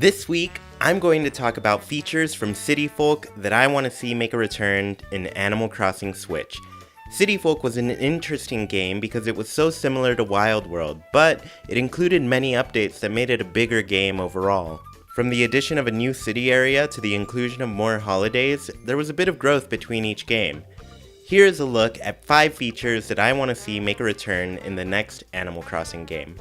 This week, I'm going to talk about features from City Folk that I want to see make a return in Animal Crossing Switch. City Folk was an interesting game because it was so similar to Wild World, but it included many updates that made it a bigger game overall. From the addition of a new city area to the inclusion of more holidays, there was a bit of growth between each game. Here is a look at 5 features that I want to see make a return in the next Animal Crossing game.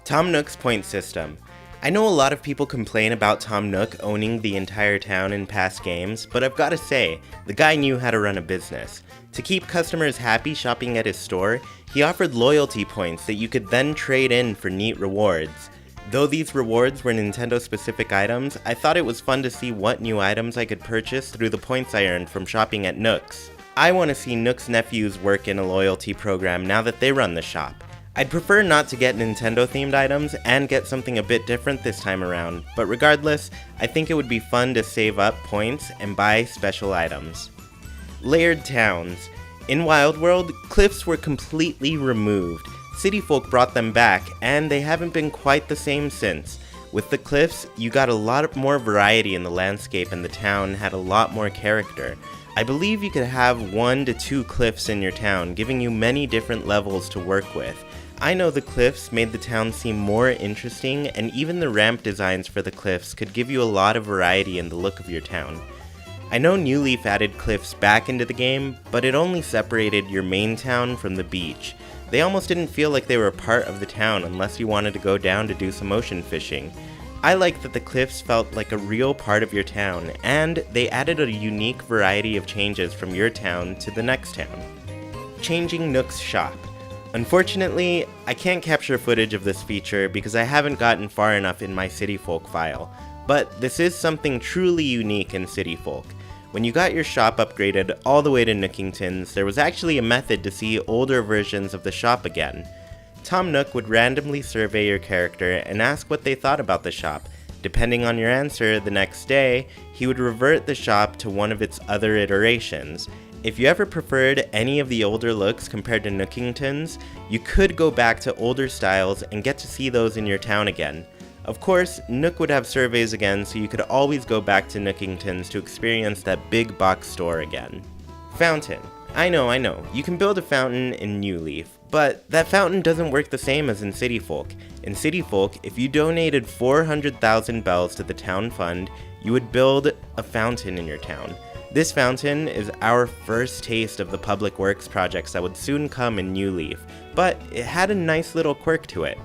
Tom Nook's point system. I know a lot of people complain about Tom Nook owning the entire town in past games, but I've gotta say, the guy knew how to run a business. To keep customers happy shopping at his store, he offered loyalty points that you could then trade in for neat rewards. Though these rewards were Nintendo-specific items, I thought it was fun to see what new items I could purchase through the points I earned from shopping at Nook's. I want to see Nook's nephews work in a loyalty program now that they run the shop. I'd prefer not to get Nintendo-themed items and get something a bit different this time around, but regardless, I think it would be fun to save up points and buy special items. Layered towns. In Wild World, cliffs were completely removed. City Folk brought them back, and they haven't been quite the same since. With the cliffs, you got a lot more variety in the landscape and the town had a lot more character. I believe you could have 1 to 2 cliffs in your town, giving you many different levels to work with. I know the cliffs made the town seem more interesting, and even the ramp designs for the cliffs could give you a lot of variety in the look of your town. I know New Leaf added cliffs back into the game, but it only separated your main town from the beach. They almost didn't feel like they were a part of the town unless you wanted to go down to do some ocean fishing. I like that the cliffs felt like a real part of your town, and they added a unique variety of changes from your town to the next town. Changing Nook's shop. Unfortunately, I can't capture footage of this feature because I haven't gotten far enough in my City Folk file, but this is something truly unique in City Folk. When you got your shop upgraded all the way to Nookingtons, there was actually a method to see older versions of the shop again. Tom Nook would randomly survey your character and ask what they thought about the shop. Depending on your answer, the next day, he would revert the shop to one of its other iterations. If you ever preferred any of the older looks compared to Nookingtons, you could go back to older styles and get to see those in your town again. Of course, Nook would have surveys again, so you could always go back to Nookingtons to experience that big box store again. Fountain. I know, you can build a fountain in New Leaf, but that fountain doesn't work the same as in City Folk. In City Folk, if you donated 400,000 bells to the town fund, you would build a fountain in your town. This fountain is our first taste of the public works projects that would soon come in New Leaf, but it had a nice little quirk to it.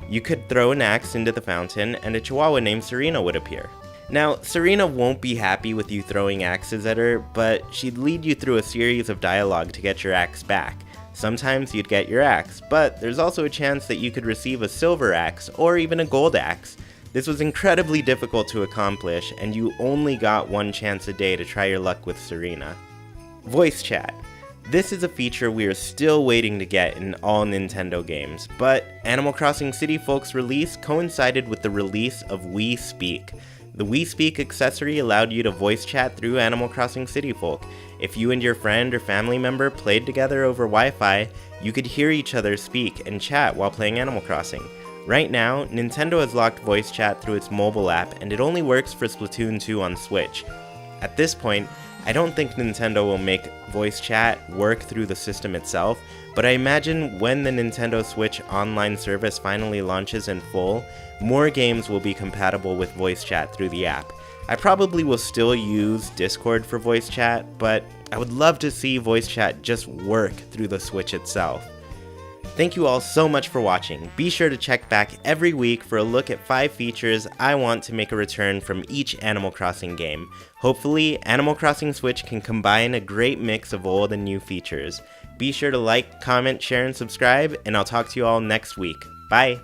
You could throw an axe into the fountain and a chihuahua named Serena would appear. Now, Serena won't be happy with you throwing axes at her, but she'd lead you through a series of dialogue to get your axe back. Sometimes you'd get your axe, but there's also a chance that you could receive a silver axe or even a gold axe. This was incredibly difficult to accomplish, and you only got 1 chance a day to try your luck with Serena. Voice chat. This is a feature we are still waiting to get in all Nintendo games, but Animal Crossing City Folk's release coincided with the release of We Speak. The We Speak accessory allowed you to voice chat through Animal Crossing City Folk. If you and your friend or family member played together over Wi-Fi, you could hear each other speak and chat while playing Animal Crossing. Right now, Nintendo has locked voice chat through its mobile app, and it only works for Splatoon 2 on Switch. At this point, I don't think Nintendo will make voice chat work through the system itself, but I imagine when the Nintendo Switch online service finally launches in full, more games will be compatible with voice chat through the app. I probably will still use Discord for voice chat, but I would love to see voice chat just work through the Switch itself. Thank you all so much for watching. Be sure to check back every week for a look at 5 features I want to make a return from each Animal Crossing game. Hopefully, Animal Crossing Switch can combine a great mix of old and new features. Be sure to like, comment, share, and subscribe, and I'll talk to you all next week. Bye!